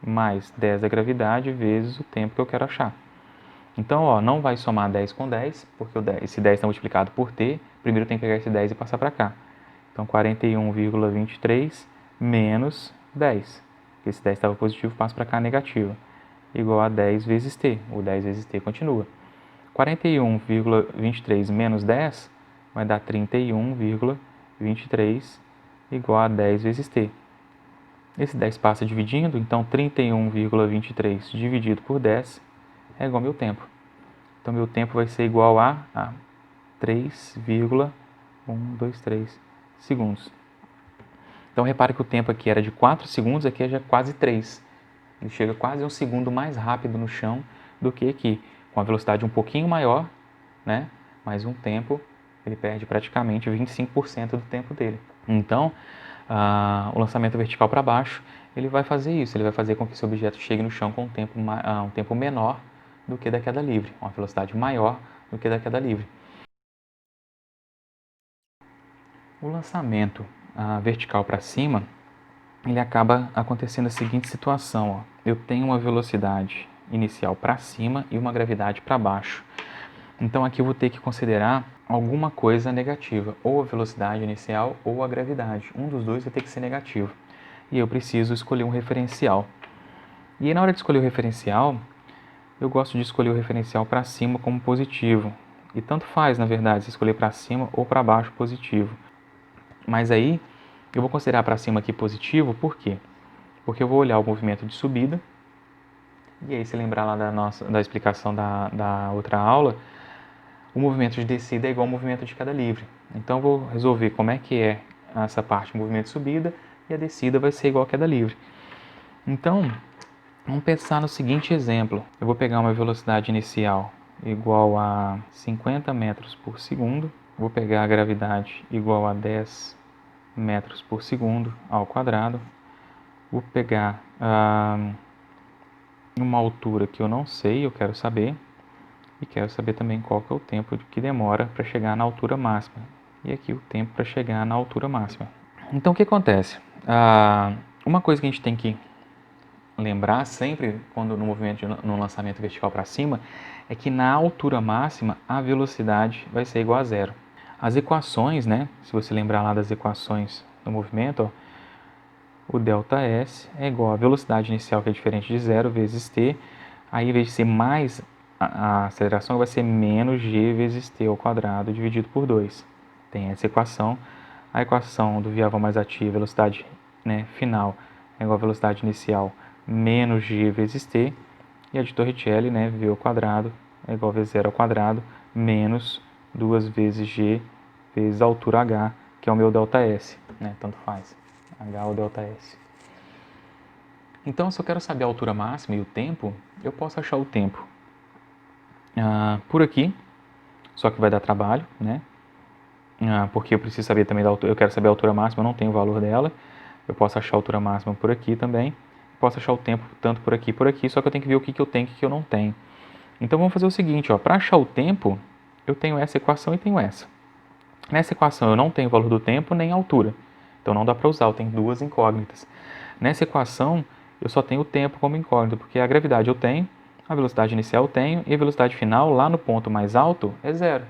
Mais 10 da gravidade vezes o tempo que eu quero achar. Então, ó, não vai somar 10 com 10, porque esse 10 está multiplicado por t. Primeiro tem que pegar esse 10 e passar para cá. Então, 41,23 menos 10. Esse 10 estava positivo, passa para cá negativo. Igual a 10 vezes t. O 10 vezes t continua. 41,23 menos 10 vai dar 31,23 igual a 10 vezes t. Esse 10 passa dividindo, então 31,23 dividido por 10 é igual ao meu tempo. Então, meu tempo vai ser igual a 3,123 segundos. Então, Então repare que o tempo aqui era de 4 segundos, aqui é já quase 3. Ele chega quase 1 segundo mais rápido no chão do que aqui, com a velocidade um pouquinho maior, né? Mas um tempo, ele perde praticamente 25% do tempo dele. Então, o lançamento vertical para baixo, ele vai fazer isso, ele vai fazer com que esse objeto chegue no chão com um tempo menor do que da queda livre, uma velocidade maior do que da queda livre. O lançamento vertical para cima, ele acaba acontecendo a seguinte situação, ó. Eu tenho uma velocidade inicial para cima e uma gravidade para baixo. Então aqui eu vou ter que considerar alguma coisa negativa, ou a velocidade inicial ou a gravidade. Um dos dois vai ter que ser negativo. E eu preciso escolher um referencial. E aí, na hora de escolher o referencial, eu gosto de escolher o referencial para cima como positivo. E tanto faz, na verdade, se escolher para cima ou para baixo positivo. Mas aí, eu vou considerar para cima aqui positivo, por quê? Porque eu vou olhar o movimento de subida. E aí, se lembrar lá da explicação da outra aula, o movimento de descida é igual ao movimento de queda livre. Então, eu vou resolver como é que é essa parte do movimento de subida e a descida vai ser igual a queda livre. Então, vamos pensar no seguinte exemplo. Eu vou pegar uma velocidade inicial igual a 50 metros por segundo. Vou pegar a gravidade igual a 10 metros por segundo ao quadrado. Vou pegar uma altura que eu não sei, eu quero saber. E quero saber também qual que é o tempo que demora para chegar na altura máxima. E aqui o tempo para chegar na altura máxima. Então o que acontece? Uma coisa que a gente tem que lembrar sempre quando no lançamento vertical para cima é que na altura máxima a velocidade vai ser igual a zero. As equações, né? Se você lembrar lá das equações do movimento, ó, o ΔS é igual a velocidade inicial, que é diferente de zero, vezes t. Aí, em vez de ser mais a aceleração, vai ser menos g vezes t ao quadrado dividido por 2. Tem essa equação. A equação do viável mais ativo, velocidade, né, final, é igual a velocidade inicial menos g vezes t. E a de Torricelli, né, v ao quadrado, é igual a v0 ao quadrado menos 2 vezes g vezes a altura h, que é o meu ΔS. Né, tanto faz, h ou ΔS. Então, se eu quero saber a altura máxima e o tempo, eu posso achar o tempo por aqui, só que vai dar trabalho, né? Porque eu preciso saber também da altura, eu quero saber a altura máxima, eu não tenho o valor dela. Eu posso achar a altura máxima por aqui também. Posso achar o tempo tanto por aqui, só que eu tenho que ver o que eu tenho e o que eu não tenho. Então vamos fazer o seguinte, para achar o tempo, eu tenho essa equação e tenho essa. Nessa equação eu não tenho o valor do tempo nem a altura, então não dá para usar, eu tenho duas incógnitas. Nessa equação eu só tenho o tempo como incógnita, porque a gravidade eu tenho, a velocidade inicial eu tenho e a velocidade final lá no ponto mais alto é zero.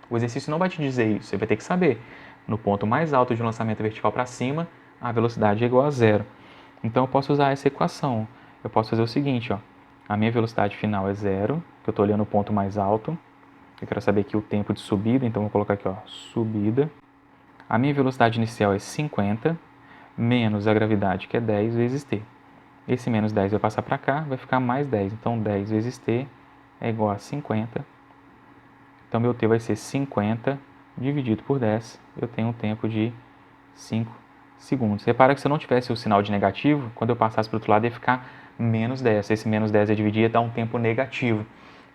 O exercício não vai te dizer isso, você vai ter que saber. No ponto mais alto de um lançamento vertical para cima, a velocidade é igual a zero. Então eu posso usar essa equação. Eu posso fazer o seguinte, a minha velocidade final é zero, que eu estou olhando o ponto mais alto. Eu quero saber aqui o tempo de subida, então vou colocar aqui, subida. A minha velocidade inicial é 50, menos a gravidade, que é 10 vezes t. Esse menos 10 vai passar para cá, vai ficar mais 10. Então 10 vezes t é igual a 50. Então meu t vai ser 50 dividido por 10. Eu tenho um tempo de 5 segundos. Repara que se eu não tivesse o sinal de negativo, quando eu passasse para o outro lado ia ficar menos 10. Esse menos 10 é dividir e dá um tempo negativo.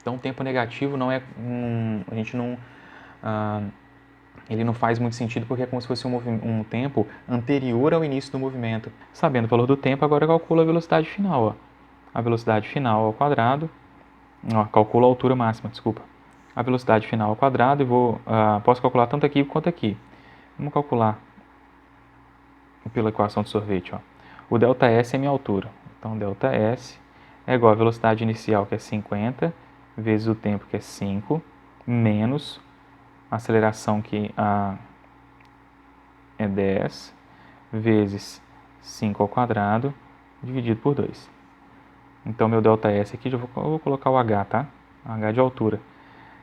Então o tempo negativo não é... a gente não... ele não faz muito sentido porque é como se fosse um tempo anterior ao início do movimento. Sabendo o valor do tempo, agora eu calculo a velocidade final. A velocidade final ao quadrado... calculo a altura máxima, desculpa. A velocidade final ao quadrado e posso calcular tanto aqui quanto aqui. Vamos calcular pela equação de sorvete. O ΔS é minha altura. Então, ΔS é igual a velocidade inicial, que é 50, vezes o tempo, que é 5, menos a aceleração, que é 10, vezes 5 ao quadrado, dividido por 2. Então, meu ΔS aqui, eu vou colocar o H, tá? H de altura.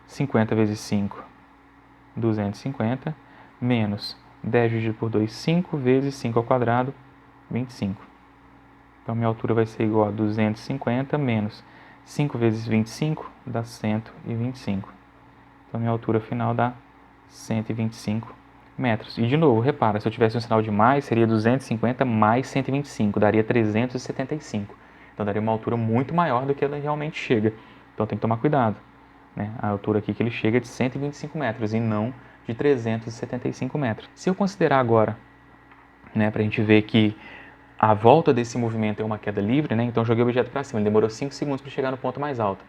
50 vezes 5, 250, menos 10 dividido por 2, 5, vezes 5 ao quadrado, 25. Então, minha altura vai ser igual a 250 menos 5 vezes 25 dá 125. Então, minha altura final dá 125 metros. E de novo, repara, se eu tivesse um sinal de mais, seria 250 mais 125, daria 375. Então daria uma altura muito maior do que ela realmente chega. Então tem que tomar cuidado, né? A altura aqui que ele chega é de 125 metros e não de 375 metros. Se eu considerar agora, né, para a gente ver que a volta desse movimento é uma queda livre, né? Então eu joguei o objeto para cima, ele demorou 5 segundos para chegar no ponto mais alto.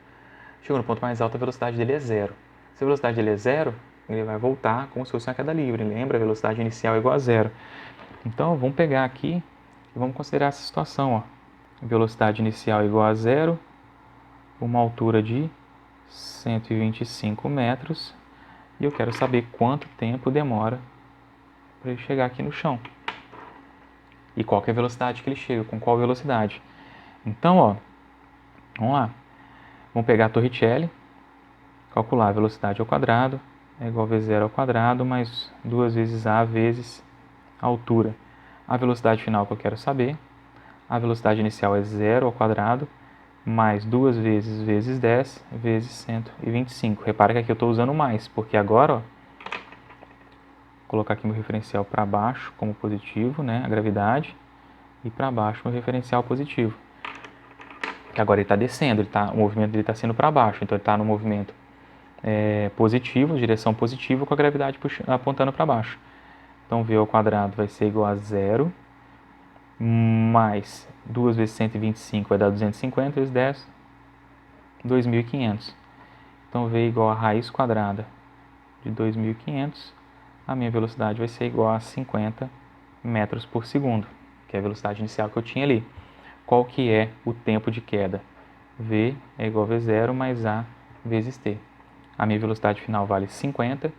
Chegou no ponto mais alto, a velocidade dele é zero. Se a velocidade dele é zero, ele vai voltar como se fosse uma queda livre. Lembra? A velocidade inicial é igual a zero. Então, vamos pegar aqui e vamos considerar essa situação. Ó. Velocidade inicial é igual a zero, uma altura de 125 metros. E eu quero saber quanto tempo demora para ele chegar aqui no chão. E qual que é a velocidade que ele chega, com qual velocidade. Então, ó, vamos lá. Vamos pegar a Torricelli, calcular a velocidade ao quadrado, é igual a V0 ao quadrado, mais 2 vezes A vezes a altura. A velocidade final que eu quero saber, a velocidade inicial é 0 ao quadrado, mais 2 vezes 10 vezes 125. Repara que aqui eu estou usando mais, porque agora, ó, vou colocar aqui meu referencial para baixo como positivo, né, a gravidade, e para baixo meu referencial positivo. Que agora ele está descendo, o movimento dele está sendo para baixo, então ele está no movimento positivo, direção positiva, com a gravidade apontando para baixo. Então V ao quadrado vai ser igual a zero, mais 2 vezes 125 vai dar 250, vezes 10, 2.500. Então V igual a raiz quadrada de 2.500, a minha velocidade vai ser igual a 50 metros por segundo, que é a velocidade inicial que eu tinha ali. Qual que é o tempo de queda? V é igual a V0 mais A vezes T. A minha velocidade final vale 50,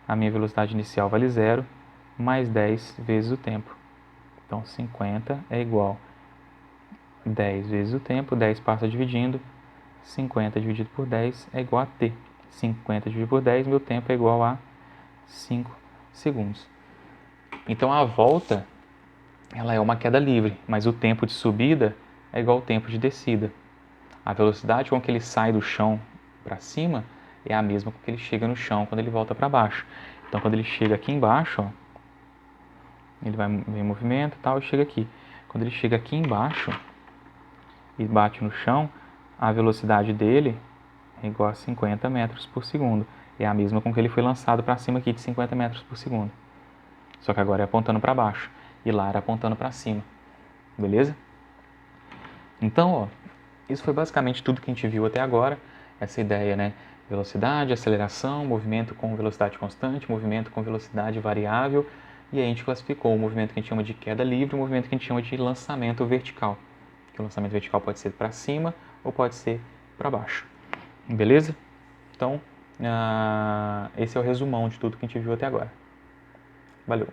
a minha velocidade inicial vale 0, mais 10 vezes o tempo. Então, 50 é igual a 10 vezes o tempo, 10 passa dividindo, 50 dividido por 10 é igual a T. 50 dividido por 10, meu tempo é igual a 5 segundos. Então, a volta ela é uma queda livre, mas o tempo de subida é igual ao tempo de descida. A velocidade com que ele sai do chão para cima é a mesma com que ele chega no chão quando ele volta para baixo. Então, quando ele chega aqui embaixo, ó, ele vai em movimento e tal, e chega aqui. Quando ele chega aqui embaixo e bate no chão, a velocidade dele é igual a 50 metros por segundo. É a mesma com que ele foi lançado para cima aqui de 50 metros por segundo. Só que agora é apontando para baixo e lá era apontando para cima. Beleza? Então, ó, isso foi basicamente tudo que a gente viu até agora. Essa ideia, né? Velocidade, aceleração, movimento com velocidade constante, movimento com velocidade variável. E aí a gente classificou o movimento que a gente chama de queda livre e o movimento que a gente chama de lançamento vertical. Que o lançamento vertical pode ser para cima ou pode ser para baixo. Beleza? Então, esse é o resumão de tudo que a gente viu até agora. Valeu!